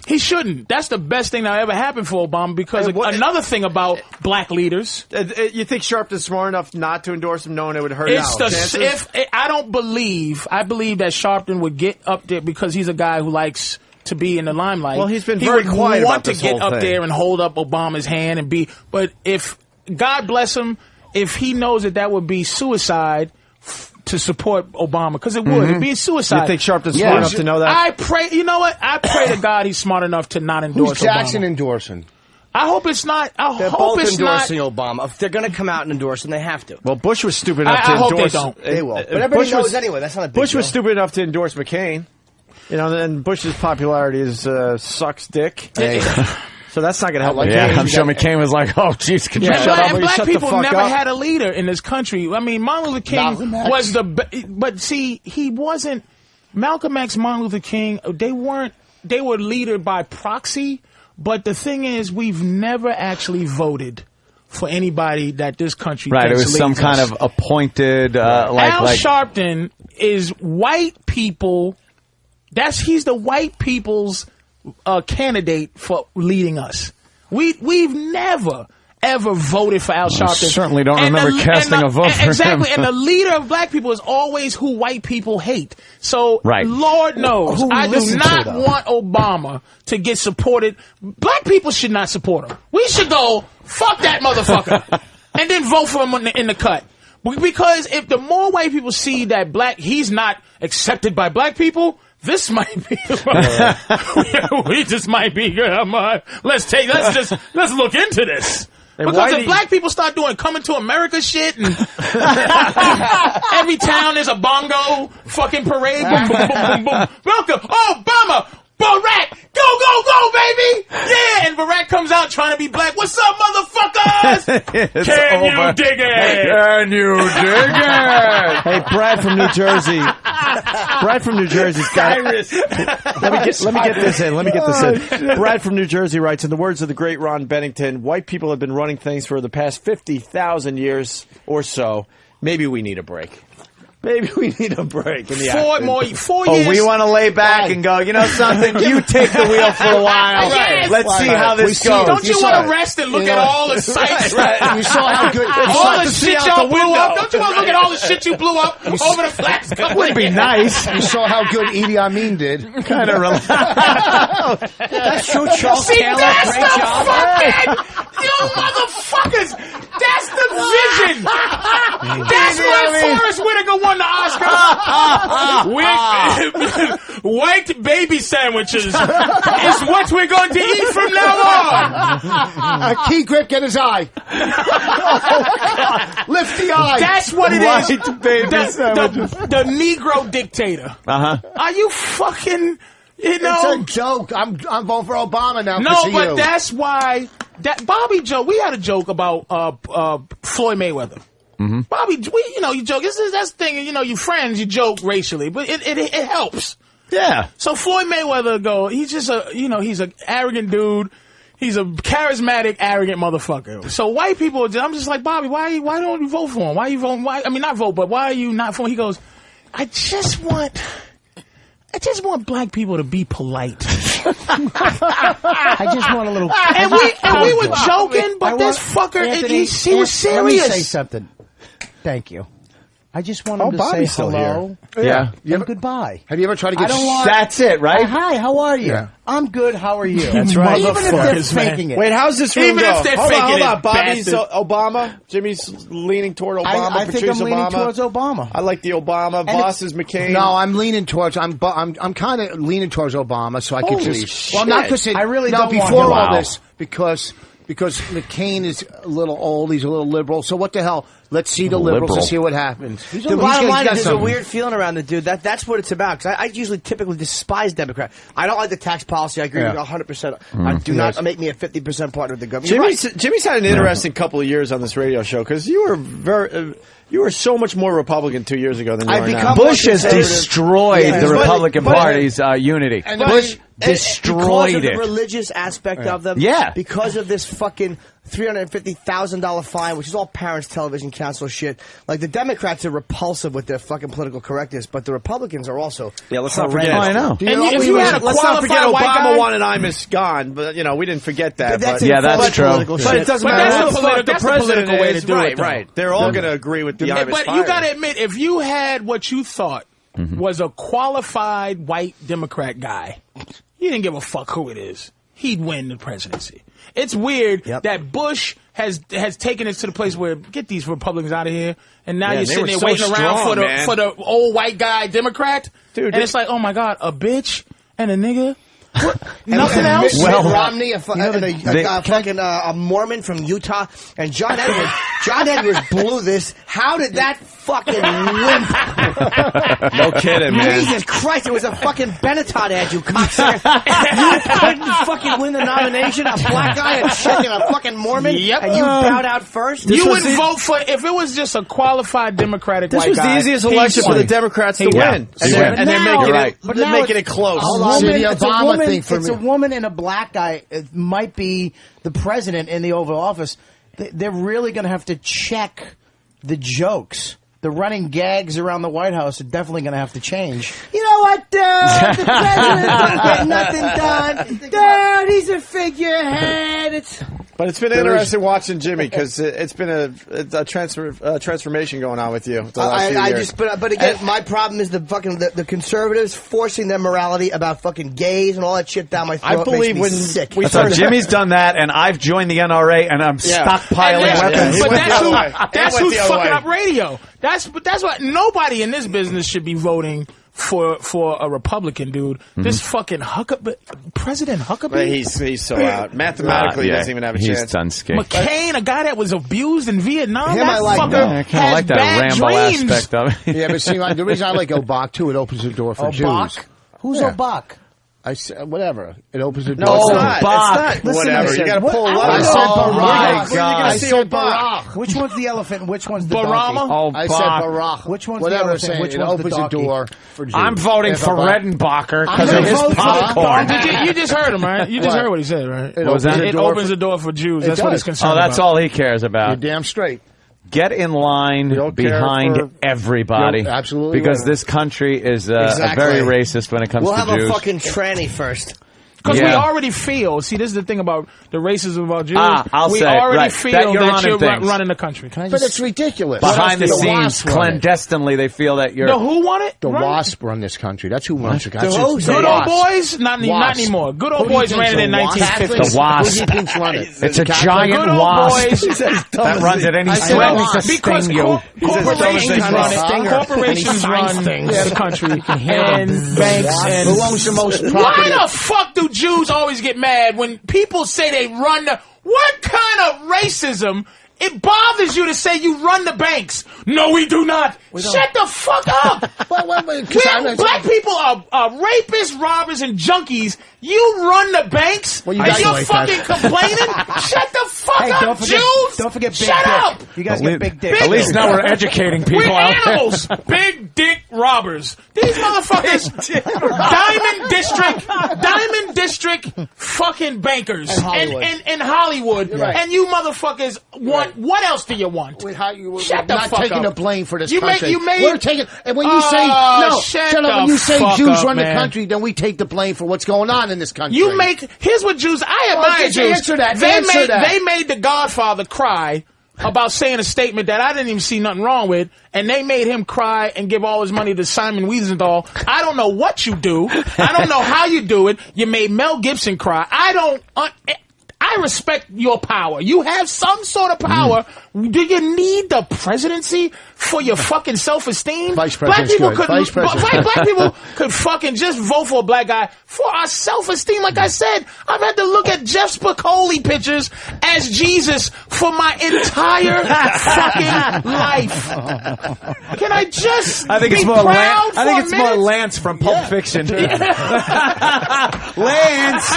S2: He shouldn't. That's the best thing that ever happened for Obama because another thing about black leaders.
S3: You think Sharpton's smart enough not to endorse him knowing it would hurt
S2: I believe that Sharpton would get up there because he's a guy who likes to be in the limelight.
S3: Well, he's been very quiet about this whole thing.
S2: He would want to get up there and hold up Obama's hand and be. But if God bless him, if he knows that would be suicide to support Obama, because it would. It'd be suicide.
S3: You think Sharpton's smart enough to know that?
S2: I pray. You know what? I pray to God he's smart enough to not endorse
S6: Who's Jackson
S2: Obama.
S6: endorsing?
S2: I hope it's not.
S5: They're both endorsing Obama. If they're going to come out and endorse him, they have to.
S3: Well, Bush was stupid enough to
S2: I hope
S3: endorse.
S2: they don't.
S5: They will. But everybody knows anyway. That's not a big
S3: Bush
S5: deal.
S3: was stupid enough to endorse McCain. You know, and Bush's popularity is sucks dick. So that's not going to help.
S1: I'm sure McCain was like, "Oh, jeez, could you shut up?"
S2: And black
S3: shut
S2: people
S3: the fuck
S2: never
S3: up?
S2: had a leader in this country. I mean, Martin Luther King was but see, he wasn't. Malcolm X, Martin Luther King, they were leader by proxy. But the thing is, we've never actually voted for anybody that this country
S1: Right, it
S2: thinks
S1: was some
S2: leads
S1: kind
S2: us.
S1: of appointed,
S2: Al Sharpton is white people. He's the white people's candidate for leading us. We've never ever voted for Al Sharpton.
S1: I certainly don't remember casting a vote for him.
S2: Exactly, and the leader of black people is always who white people hate. So, Lord knows, I do not want Obama to get supported. Black people should not support him. We should go, fuck that motherfucker, and then vote for him in the cut. Because if the more white people see that he's not accepted by black people, this might be. We just might be. Let's look into this. Because if black people start doing Coming to America shit and every town is a bongo fucking parade, boom, boom, boom, boom, boom. Welcome, Obama, Barack, go, baby! Yeah, and Barack comes out trying to be black. What's up, motherfuckers? Can you dig it?
S1: Can you dig it?
S3: Hey, Brad from New Jersey. Brad from New Jersey's got. Let me get this in. Brad from New Jersey writes, in the words of the great Ron Bennington, white people have been running things for the past 50,000 years or so. Maybe we need a break. Maybe we need a break in the action.
S2: 4 years.
S1: Oh, we want to lay back and go, you know something? You take the wheel for a while.
S2: Yes.
S1: Let's see how this goes.
S2: Don't you want to rest and look at all the sights?
S6: You saw how good.
S2: All the shit y'all blew up. Don't you want to look at all the shit you blew up over the flats?
S1: Would be nice.
S6: You saw how good Idi Amin did.
S1: Kind of relaxed.
S5: That's true, Charles Taylor.
S2: That's
S5: Great
S2: the
S5: job.
S2: fucking, you motherfuckers. That's the vision. That's what Forrest Whitaker never won the Oscar. White baby sandwiches is what we're going to eat from now on.
S6: Key grip, get his eye. Lift the eye.
S2: That's what it is.
S3: White baby sandwiches.
S2: The Negro dictator. Are you fucking? You know,
S6: it's a joke. I'm voting for Obama now.
S2: No, but that's why Bobby joke. We had a joke about Floyd Mayweather. Bobby, you joke. That's the thing. You know, you friends, you joke racially, but it helps.
S3: Yeah.
S2: So Floyd Mayweather he's just he's an arrogant dude. He's a charismatic, arrogant motherfucker. So white people, I'm just like, Bobby, why don't you vote for him? Why are you voting? Not vote, but why are you not for him? He goes, I just want black people to be polite.
S7: I just want a little.
S2: And we were joking, but this fucker, he was serious.
S7: Let me say something. Thank you. I just want him to
S3: Bobby's
S7: say hello.
S3: Yeah.
S7: And goodbye.
S6: Have you ever tried to get?
S3: That's it, right?
S7: Hi, how are you?
S6: Yeah.
S7: I'm good. How are you?
S3: That's right.
S7: Even if they're faking it.
S3: Wait, how's this room
S2: Even
S3: go?
S2: if they're
S3: hold
S2: faking
S3: on.
S2: it,
S3: Bobby's
S2: bastard.
S3: Obama. Jimmy's leaning toward Obama.
S7: I think
S3: Patrice
S7: I'm leaning
S3: Obama.
S7: towards Obama.
S3: I like the Obama. Boss is McCain.
S6: No, I'm leaning towards. I'm kind of leaning towards Obama, so I could
S3: Holy
S6: just.
S3: shit.
S6: Well, not because
S7: I really
S6: no,
S7: don't want
S6: before
S7: him.
S6: all
S7: Wow.
S6: this, because McCain is a little old. He's a little liberal. So what the hell? Let's see the liberals and see what happens.
S5: The bottom line is there's a weird feeling around the dude. That's what it's about. Because I usually typically despise Democrats. I don't like the tax policy. I agree with you 100%. I do not make me a 50% partner with the government.
S3: Jimmy's had an interesting couple of years on this radio show because you were you were so much more Republican 2 years ago than you are now.
S1: Bush has destroyed the Republican Party's unity. Bush destroyed
S5: because of
S1: it.
S5: the religious aspect of them.
S1: Yeah.
S5: Because of this fucking $350,000 fine, which is all Parents Television Council shit. Like, the Democrats are repulsive with their fucking political correctness, but the Republicans are also
S3: Let's not forget.
S1: I know.
S2: If you had a
S3: Let's not forget
S2: qualified white
S3: Obama
S2: guy,
S3: wanted Imus gone, but we didn't forget that.
S5: That's
S3: but,
S5: it.
S1: that's true.
S3: But it doesn't
S2: But
S3: matter.
S2: that's
S3: who
S2: the
S3: fuck
S2: that's the
S3: president
S2: political way to
S3: is.
S2: do
S3: right,
S2: it, though.
S3: Right. They're all going to agree with the Imus
S2: but
S3: firing.
S2: you got to admit, if you had what you thought was a qualified white Democrat guy, you didn't give a fuck who it is. He'd win the presidency. It's weird that Bush has taken it to the place where get these Republicans out of here, and now you're sitting there waiting around for the old white guy Democrat,
S3: dude.
S2: And it's like, oh my god, a bitch and a nigga. What? Nothing else.
S5: Mitt Romney, a Mormon from Utah, and John Edwards. John Edwards blew this. How did that fucking wimp?
S3: No kidding, man.
S5: Jesus Christ! It was a fucking Benetton ad, you cocksucker. You couldn't fucking win the nomination. A black guy, a chick, and a fucking Mormon,
S2: Yep.
S5: and you bowed out first.
S2: You would vote for if it was just a qualified Democratic
S3: This
S2: white
S3: was
S2: guy.
S3: the easiest
S2: he's
S3: election for the
S2: winning.
S3: Democrats to
S2: Yeah.
S3: win.
S2: He wins.
S3: And they're
S7: Now-
S3: making it close.
S7: It's a woman,
S6: thing for
S7: it's
S6: me.
S7: a woman and a black guy. It might be the president in the Oval Office. They're really going to have to check the jokes. The running gags around the White House are definitely going to have to change.
S5: You know what, dude? The president don't get nothing done. Dude, he's a figurehead.
S3: But it's been interesting watching Jimmy because it's been a transformation going on with you the last few years.
S5: But again, my problem is the conservatives forcing their morality about fucking gays and all that shit down my throat.
S3: I believe
S5: makes me
S3: when
S5: sick.
S1: So Jimmy's done that, and I've joined the NRA, and I'm stockpiling weapons.
S2: But that's who's fucking up radio. That's why nobody in this business should be voting for a Republican, dude. This fucking President Huckabee.
S3: But he's so out. Mathematically, he doesn't even have a chance.
S1: He's done skate.
S2: McCain, a guy that was abused in Vietnam.
S5: Him
S2: that
S5: I like,
S2: fucker
S5: though.
S1: I kind of
S2: has
S1: like that
S2: bad
S1: ramble
S2: dreams.
S1: aspect of it.
S6: Yeah, but see, the reason I like Obach too, it opens the door for Jews.
S7: Who's
S6: Yeah.
S7: Obach?
S6: I said whatever. It opens the door.
S3: No, it's
S6: for
S3: not.
S1: Bach.
S3: It's not.
S7: Listen,
S3: Whatever.
S7: I
S3: You
S7: said,
S3: got to
S7: what-
S3: pull
S7: I
S3: up.
S7: don't know.
S3: Oh
S7: Barack.
S3: my
S7: Where you
S3: God!
S6: I said Barack.
S7: Which one's the elephant? Which one's the
S2: Barama?
S7: donkey?
S1: Oh,
S6: I said
S1: Bach.
S6: Barack.
S7: Which one's
S6: whatever
S7: the
S6: it's
S7: elephant?
S6: saying.
S7: Which
S6: It
S7: one's the
S6: opens the
S7: donkey?
S6: door for Jews.
S1: I'm voting
S6: If
S1: for
S6: Barack-
S1: Redenbacher
S6: I'm
S1: because of
S6: gonna
S1: his
S6: vote for
S1: popcorn.
S2: You just heard him, right? You just
S6: What?
S2: heard what he said, right?
S6: It
S1: What was that?
S6: opens the
S2: It
S6: door
S2: opens
S6: for-
S2: the door for Jews.
S6: It
S2: That's what
S6: does.
S2: he's concerned
S1: Oh, that's
S2: about.
S1: all he cares
S6: You're
S1: about.
S6: damn straight.
S1: Get in line
S3: don't care
S1: behind
S3: for-
S1: everybody.
S6: You're absolutely
S1: because
S6: right.
S1: this country is
S5: Exactly.
S1: very racist when it comes
S5: We'll
S1: to
S5: have
S1: Jews.
S5: a fucking tranny first.
S2: Because we
S1: Yeah.
S2: already feel. See, this is the thing about the racism about Jews.
S1: I'll
S2: we
S1: say,
S2: already
S1: right,
S2: feel
S1: that you're running things.
S2: running the country.
S6: But it's ridiculous.
S1: Behind the
S6: What else do
S1: scenes,
S6: WASP run it?
S1: clandestinely, they feel that you're.
S2: The who won it?
S6: The
S2: Run it?
S6: WASP run this country. That's who runs it.
S5: The who?
S2: Good old boys? Not
S6: Wasp.
S2: anymore. Good old
S6: Who do you
S2: boys
S6: think's
S2: ran it in
S6: the WASP?
S2: 1950.
S1: The WASP.
S6: Who do you think's run it?
S1: It's a
S6: Catholic?
S1: giant
S2: Good old
S1: wasp
S2: boys.
S1: that runs at any
S6: I said
S1: threat
S6: wasp.
S1: to
S2: Because
S1: sting you.
S2: corporations run it. Corporations run the country. And banks and...
S6: Who owns the most
S2: Why
S6: property?
S2: the fuck do Jews always get mad when people say they run the... What kind of racism... It bothers you to say you run the banks. No, we do not. Shut the fuck up. Black people are rapists, robbers, and junkies. You run the banks,
S6: Well, you
S2: and
S6: guys
S2: you're
S6: like
S2: fucking complaining? Shut the fuck
S7: Hey,
S2: up, Jews.
S7: Don't forget Big
S2: Shut
S7: Dick.
S2: up.
S7: You guys get Big Dick.
S1: At least now we're educating people
S2: We're
S1: out there.
S2: animals. Big dick robbers. These motherfuckers. Diamond District fucking bankers.
S5: And Hollywood.
S2: And Hollywood.
S6: Right.
S2: And you motherfuckers want, what else do you want? Shut the
S6: not
S2: fuck
S6: taking
S2: up.
S6: the blame for this
S2: You
S6: country.
S2: made-
S6: We're taking, and when you say
S2: Oh,
S6: no,
S2: shut
S6: shut up.
S2: the
S6: When you say
S2: fuck
S6: Jews
S2: up,
S6: run the
S2: man.
S6: country, then we take the blame for what's going on in this country.
S2: You make, here's what Jews, I admire
S6: just
S2: Jews.
S6: answer that,
S2: They
S6: answer that.
S2: They made the Godfather cry about saying a statement that I didn't even see nothing wrong with, and they made him cry and give all his money to Simon Wiesenthal. I don't know what you do. I don't know how you do it. You made Mel Gibson cry. I respect your power. You have some sort of power. Do you need the presidency for your fucking self-esteem?
S6: Vice president's good. Vice president.
S2: Black people could fucking just vote for a black guy for our self-esteem. Like I said, I've had to look at Jeff Spicoli pictures as Jesus for my entire fucking life. Can I just
S1: I think
S2: be
S1: it's more
S2: proud
S1: Lance. I think
S2: for
S1: it's
S2: a
S1: more
S2: minute?
S1: Lance from Pulp Fiction. Lance.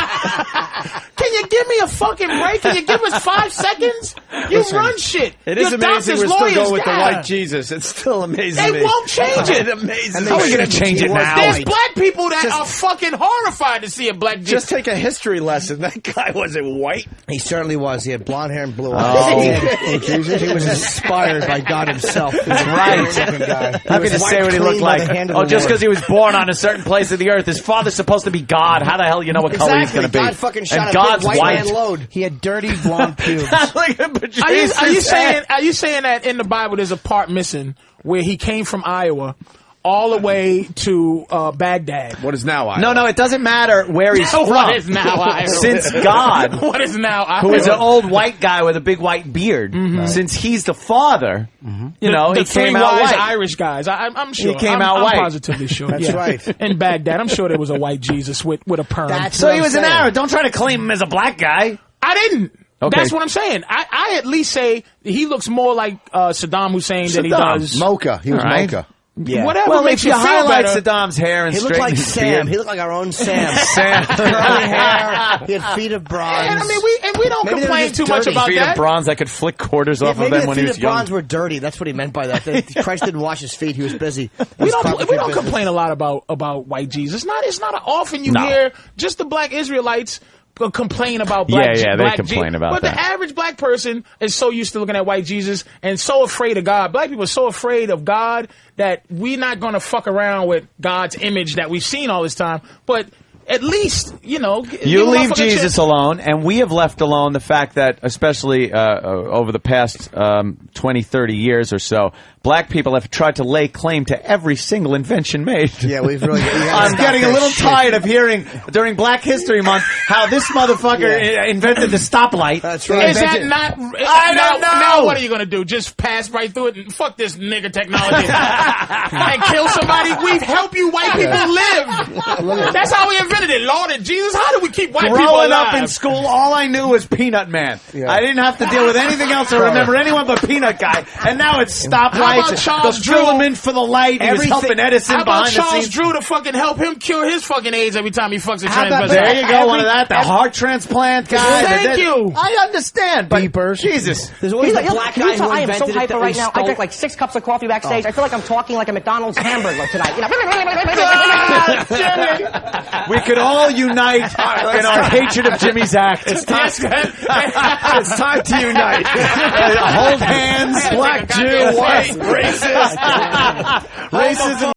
S2: Can you give me a fucking break? Can you give us 5 seconds? You run shit.
S3: It is
S2: Your
S3: amazing
S2: doctors,
S3: we're still
S2: lawyers,
S3: going with the
S2: yeah.
S3: white Jesus. It's still amazing.
S2: They
S3: me.
S2: won't change it.
S3: It's amazing.
S1: How are we going to change it now?
S2: There's black people that are fucking horrified to see a black Jesus.
S3: Just take a history lesson. That guy wasn't white.
S5: He certainly was. He had blonde hair and blue eyes. He was inspired by God himself. He was a good-looking guy.
S1: How can you say what he looked like? Oh, just because he was born on a certain place of the earth. His father's supposed to be God. How the hell you know what color he's going to be?
S5: God fucking shot
S1: and
S5: a
S1: God's
S5: big white man
S1: white.
S5: load.
S7: He had dirty blonde pubes.
S1: Look at Patrice.
S2: Are you saying that in the Bible there's a part missing where he came from Iowa all the way to Baghdad?
S3: What is now Iowa?
S1: No, it doesn't matter where he's from.
S2: What is now Iowa?
S1: Since God,
S2: What is now Iowa?
S1: who is an old white guy with a big white beard, since he's the father, you know,
S2: the
S1: he came
S2: three
S1: out
S2: wise
S1: white.
S2: Irish guys. I'm sure.
S1: He came
S2: I'm,
S1: out
S2: I'm
S1: white.
S2: positively sure.
S5: That's right.
S2: In Baghdad, I'm sure there was a white Jesus with a perm.
S1: So he was an Arab. Don't try to claim him as a black guy.
S2: I didn't.
S1: Okay.
S2: That's what I'm saying. I at least say he looks more like Saddam Hussein than he does.
S6: Mocha. He was
S1: All right.
S6: Mocha.
S5: Yeah.
S2: Whatever
S1: Well,
S2: makes
S1: if you
S2: feel
S1: highlight
S2: better.
S1: Saddam's hair and
S5: He looked
S1: straighten
S5: like
S1: his
S5: Sam.
S1: beard.
S5: He looked like our own Sam.
S1: Sam.
S5: Curly hair. He had feet of bronze.
S2: And I mean, we don't
S5: Maybe they were
S2: complain
S5: just
S2: too much
S5: dirty.
S2: about
S1: Feet
S2: that.
S1: of bronze that could flick quarters off of
S5: Maybe
S1: them
S5: the
S1: when he
S5: feet
S1: was
S5: of
S1: young.
S5: bronze were dirty. That's what he meant by that. Christ didn't wash his feet. He was busy.
S2: We don't complain a lot about white Jesus. It's not often you hear just the black Israelites complain about black
S1: Yeah, they
S2: black
S1: complain about
S2: but
S1: that.
S2: the average black person is so used to looking at white Jesus and so afraid of God. Black people are so afraid of God that we're not going to fuck around with God's image that we've seen all this time. But at least, you know,
S1: You leave Jesus alone, and we have left alone the fact that, especially over the past 20, 30 years or so, black people have tried to lay claim to every single invention made.
S5: Yeah, we've really.
S1: I'm getting a little tired of hearing during Black History Month how this motherfucker invented the stoplight.
S5: That's right.
S2: Is that not?
S1: I don't know.
S2: Now what are you going to do? Just pass right through it and fuck this nigga technology and kill somebody? We help you white people live. That's how we invented it. Lord and Jesus, how do we keep white people
S1: Growing
S2: alive?
S1: up in school, all I knew was Peanut Man. I didn't have to deal with anything else or remember anyone but Peanut Guy. And now it's stoplights.
S2: How about Charles
S1: They'll drill
S2: Drew?
S1: him in for the light. He was helping Edison
S2: How about
S1: behind the
S2: Charles
S1: scenes.
S2: Drew to fucking help him cure his fucking AIDS every time he fucks a transvestite?
S1: There you go, one of that. The heart transplant guy.
S2: Thank you.
S1: I understand, but Jesus.
S5: There's always the black guy who
S8: I am so
S5: invented it
S8: hyper
S5: that
S8: right
S5: we
S8: now. I
S5: stole.
S8: drank like 6 cups of coffee backstage. I feel like I'm talking like a McDonald's hamburger tonight. You know?
S1: We could all unite in our hatred of Jimmy's act. It's time to unite. Hold hands, black Jew, white, racist. Racism